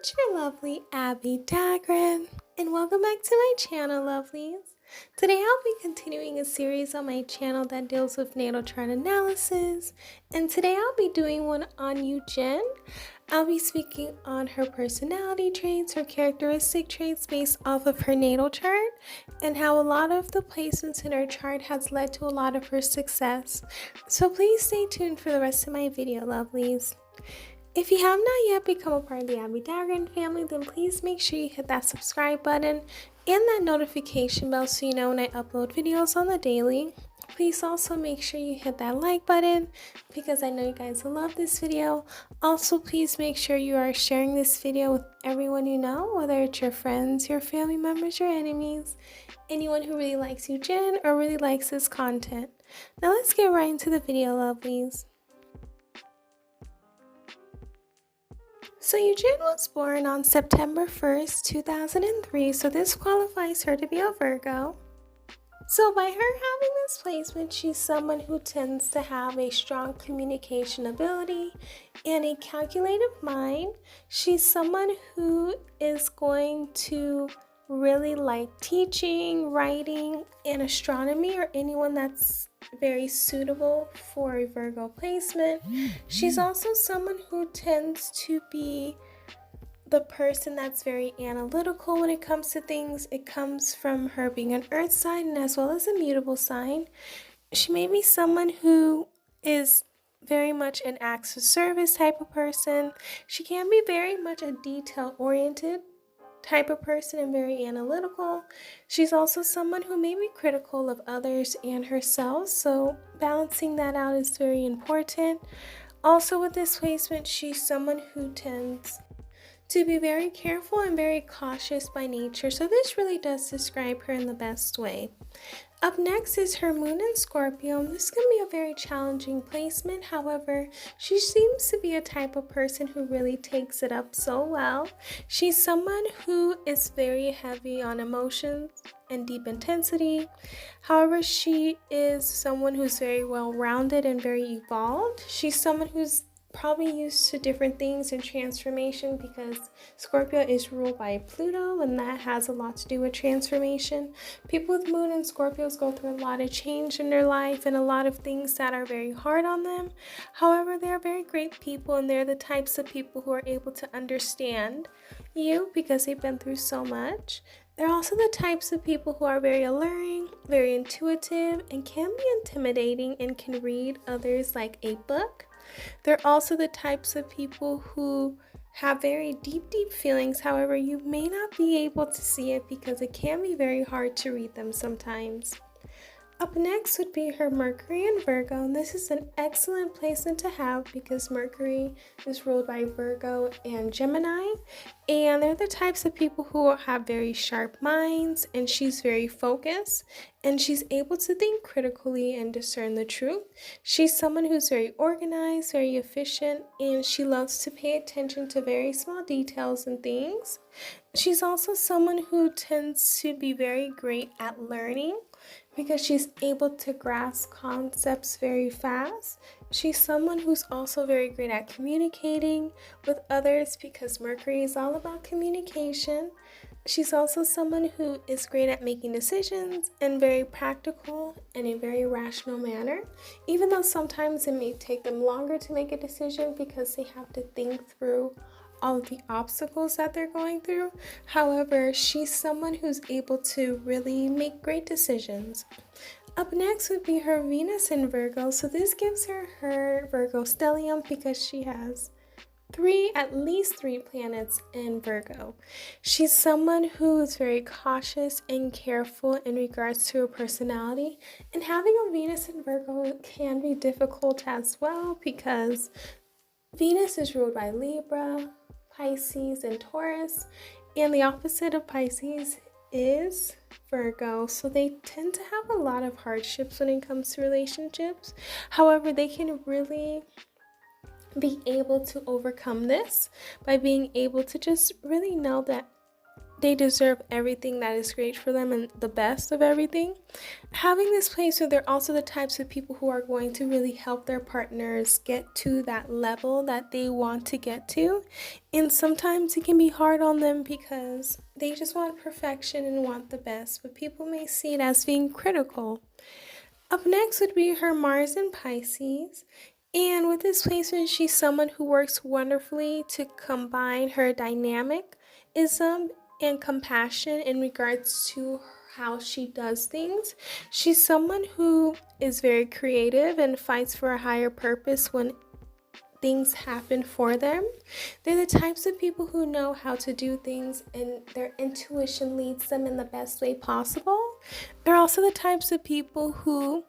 It's your lovely Abbie Dagrin, and welcome back to my channel, lovelies. Today I'll be continuing a series on my channel that deals with natal chart analysis, and today I'll be doing one on Yugin. I'll be speaking on her personality traits, her characteristic traits based off of her natal chart, and how a lot of the placements in her chart has led to a lot of her success. So please stay tuned for the rest of my video, lovelies. If you have not yet become a part of the Abbie Dagrin family, then please make sure you hit that subscribe button and that notification bell so you know when I upload videos on the daily. Please also make sure you hit that like button because I know you guys will love this video. Also, please make sure you are sharing this video with everyone you know, whether it's your friends, your family members, your enemies, anyone who really likes Yugin or really likes this content. Now let's get right into the video, lovelies. So Yugin was born on September 1st, 2003, so this qualifies her to be a Virgo. So by her having this placement, she's someone who tends to have a strong communication ability and a calculative mind. She's someone who is going to really like teaching, writing, and astronomy, or anyone that's very suitable for a Virgo placement. She's also someone who tends to be the person that's very analytical when it comes to things. It comes from her being an earth sign as well as a mutable sign. She may be someone who is very much an acts of service type of person. She can be very much a detail-oriented type of person and very analytical. She's also someone who may be critical of others and herself, so balancing that out is very important. Also with this placement, she's someone who tends to be very careful and very cautious by nature, so this really does describe her in the best way. Up next is her moon in Scorpio. This can be a very challenging placement. However, she seems to be a type of person who really takes it up so well. She's someone who is very heavy on emotions and deep intensity. However, she is someone who's very well-rounded and very evolved. She's someone who's probably used to different things in transformation because Scorpio is ruled by Pluto, and that has a lot to do with transformation. People with moon and Scorpios go through a lot of change in their life and a lot of things that are very hard on them. However, they're very great people, and they're the types of people who are able to understand you because they've been through so much. They're also the types of people who are very alluring, very intuitive, and can be intimidating and can read others like a book. They're also the types of people who have very deep feelings. However, you may not be able to see it because it can be very hard to read them sometimes. Up next would be her Mercury in Virgo, and this is an excellent placement to have because Mercury is ruled by Virgo and Gemini, and they're the types of people who have very sharp minds, and she's very focused, and she's able to think critically and discern the truth. She's someone who's very organized, very efficient, and she loves to pay attention to very small details and things. She's also someone who tends to be very great at learning because she's able to grasp concepts very fast. She's someone who's also very great at communicating with others because Mercury is all about communication. She's also someone who is great at making decisions and very practical in a very rational manner, even though sometimes it may take them longer to make a decision because they have to think through all of the obstacles that they're going through. However, she's someone who's able to really make great decisions. Up next would be her Venus in Virgo. So this gives her her Virgo stellium because she has at least three planets in Virgo. She's someone who is very cautious and careful in regards to her personality, and having a Venus in Virgo can be difficult as well because Venus is ruled by Libra, Pisces, and Taurus, and the opposite of Pisces is Virgo, so they tend to have a lot of hardships when it comes to relationships. However, they can really be able to overcome this by being able to just really know that they deserve everything that is great for them and the best of everything. Having this placement, they're also the types of people who are going to really help their partners get to that level that they want to get to. And sometimes it can be hard on them because they just want perfection and want the best, but people may see it as being critical. Up next would be her Mars in Pisces. And with this placement, she's someone who works wonderfully to combine her dynamicism and compassion in regards to how she does things. She's someone who is very creative and fights for a higher purpose when things happen for them. They're the types of people who know how to do things and their intuition leads them in the best way possible. They're also the types of people who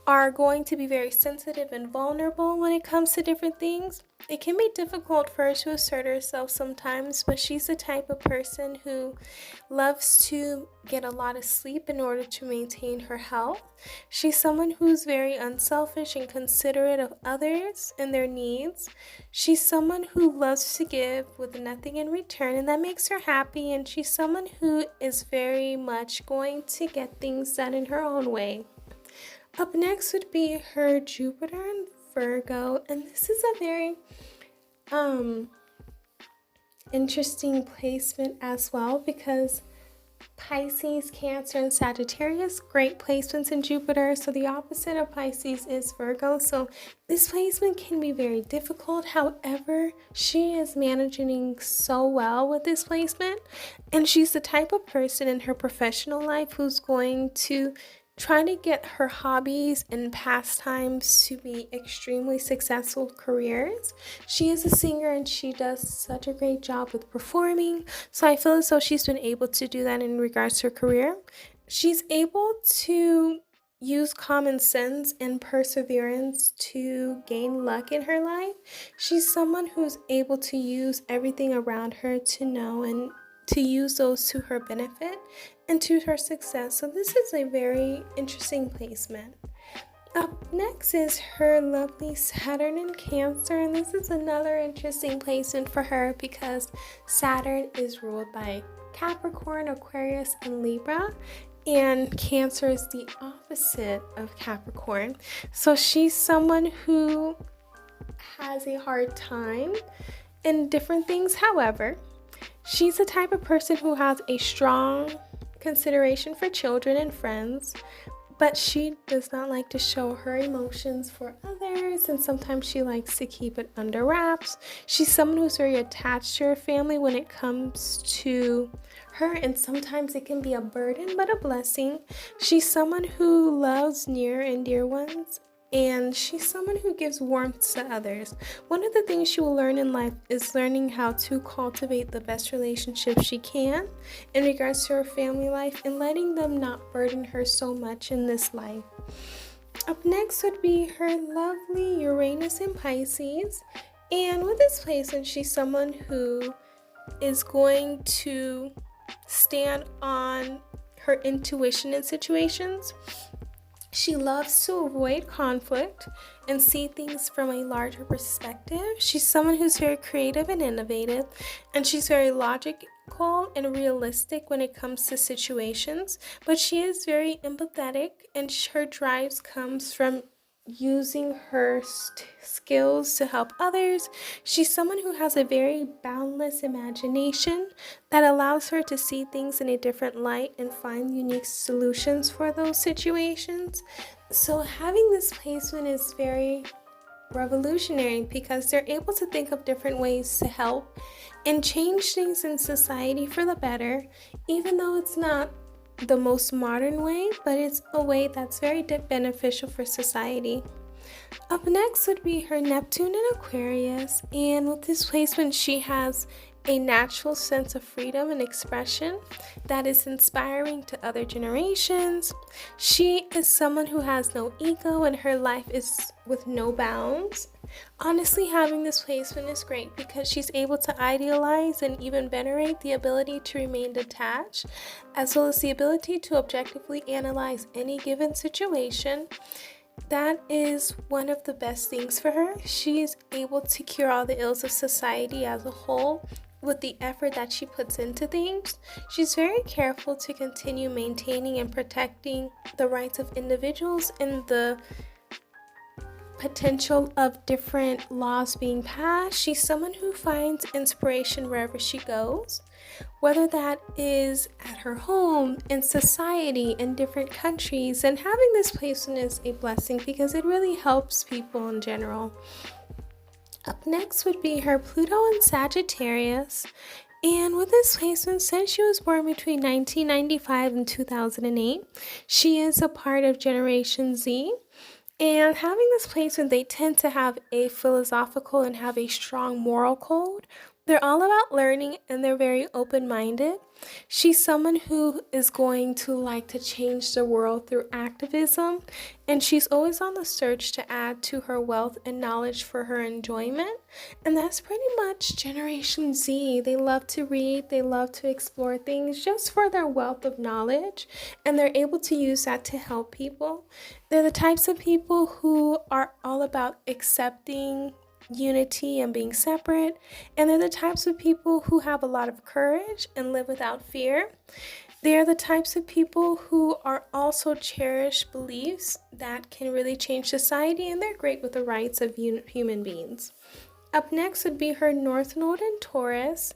are going to be very sensitive and vulnerable when it comes to different things. It can be difficult for her to assert herself sometimes, but she's the type of person who loves to get a lot of sleep in order to maintain her health. She's someone who's very unselfish and considerate of others and their needs. She's someone who loves to give with nothing in return, and that makes her happy, and she's someone who is very much going to get things done in her own way. Up next would be her Jupiter in Virgo, and this is a very interesting placement as well because Pisces, Cancer, and Sagittarius, great placements in Jupiter. So the opposite of Pisces is Virgo. So this placement can be very difficult. However, she is managing so well with this placement, and she's the type of person in her professional life who's going to trying to get her hobbies and pastimes to be extremely successful careers. She is a singer and she does such a great job with performing. So I feel as though she's been able to do that in regards to her career. She's able to use common sense and perseverance to gain luck in her life. She's someone who's able to use everything around her to know and to use those to her benefit and to her success. So this is a very interesting placement. Up next is her lovely Saturn in Cancer, and this is another interesting placement for her because Saturn is ruled by Capricorn, Aquarius, and Libra, and Cancer is the opposite of Capricorn. So she's someone who has a hard time in different things. However, she's the type of person who has a strong consideration for children and friends, but she does not like to show her emotions for others, and sometimes she likes to keep it under wraps. She's someone who's very attached to her family when it comes to her, and sometimes it can be a burden but a blessing. She's someone who loves near and dear ones, and she's someone who gives warmth to others. One of the things she will learn in life is learning how to cultivate the best relationships she can in regards to her family life and letting them not burden her so much in this life. Up next would be her lovely Uranus in Pisces. And with this placement, she's someone who is going to stand on her intuition in situations. She loves to avoid conflict and see things from a larger perspective. She's someone who's very creative and innovative, and she's very logical and realistic when it comes to situations, but she is very empathetic, and her drives comes from using her skills to help others. She's someone who has a very boundless imagination that allows her to see things in a different light and find unique solutions for those situations. So having this placement is very revolutionary because they're able to think of different ways to help and change things in society for the better, even though it's not the most modern way, but it's a way that's very beneficial for society. Up next would be her Neptune in Aquarius, and with this placement she has a natural sense of freedom and expression that is inspiring to other generations. She is someone who has no ego and her life is with no bounds. Honestly, having this placement is great because she's able to idealize and even venerate the ability to remain detached, as well as the ability to objectively analyze any given situation. That is one of the best things for her. She is able to cure all the ills of society as a whole with the effort that she puts into things, she's very careful to continue maintaining and protecting the rights of individuals and the potential of different laws being passed. She's someone who finds inspiration wherever she goes, whether that is at her home, in society, in different countries. And having this placement is a blessing because it really helps people in general. Up next would be her Pluto in Sagittarius. And with this placement, since she was born between 1995 and 2008, she is a part of Generation Z. And having this placement, they tend to have a philosophical and have a strong moral code. They're all about learning and they're very open-minded. She's someone who is going to like to change the world through activism, and she's always on the search to add to her wealth and knowledge for her enjoyment. And that's pretty much Generation Z. They love to read, they love to explore things just for their wealth of knowledge, and they're able to use that to help people. They're the types of people who are all about accepting unity and being separate, and they're the types of people who have a lot of courage and live without fear. They're the types of people who are also cherish beliefs that can really change society, and they're great with the rights of human beings. Up next would be her North Node in Taurus.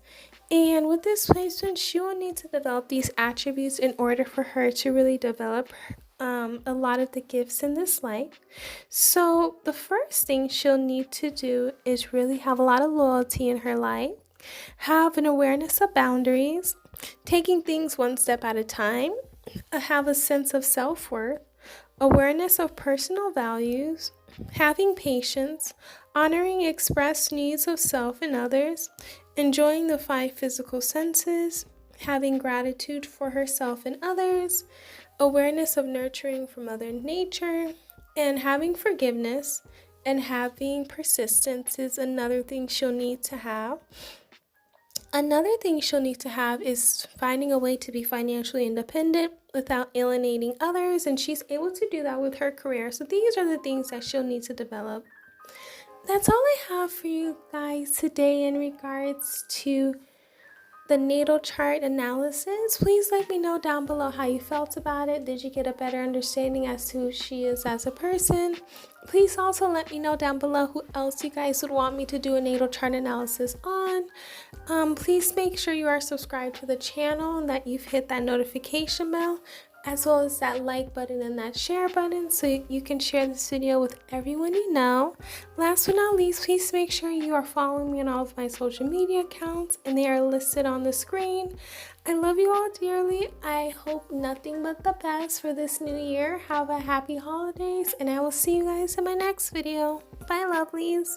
And with this placement, she will need to develop these attributes in order for her to really develop a lot of the gifts in this life. So the first thing she'll need to do is really have a lot of loyalty in her life, have an awareness of boundaries, taking things one step at a time, have a sense of self-worth, awareness of personal values, having patience, honoring expressed needs of self and others, enjoying the 5 physical senses, having gratitude for herself and others, awareness of nurturing from Mother Nature, and having forgiveness and having persistence is another thing she'll need to have. Another thing she'll need to have is finding a way to be financially independent without alienating others, and she's able to do that with her career. So these are the things that she'll need to develop. That's all I have for you guys today in regards to the natal chart analysis. Please let me know down below how you felt about it. Did you get a better understanding as to who she is as a person? Please also let me know down below who else you guys would want me to do a natal chart analysis on. Please make sure you are subscribed to the channel and that you've hit that notification bell, as well as that like button and that share button so you can share this video with everyone you know. Last but not least, please make sure you are following me on all of my social media accounts, and they are listed on the screen. I love you all dearly. I hope nothing but the best for this new year. Have a happy holidays, and I will see you guys in my next video. Bye, lovelies.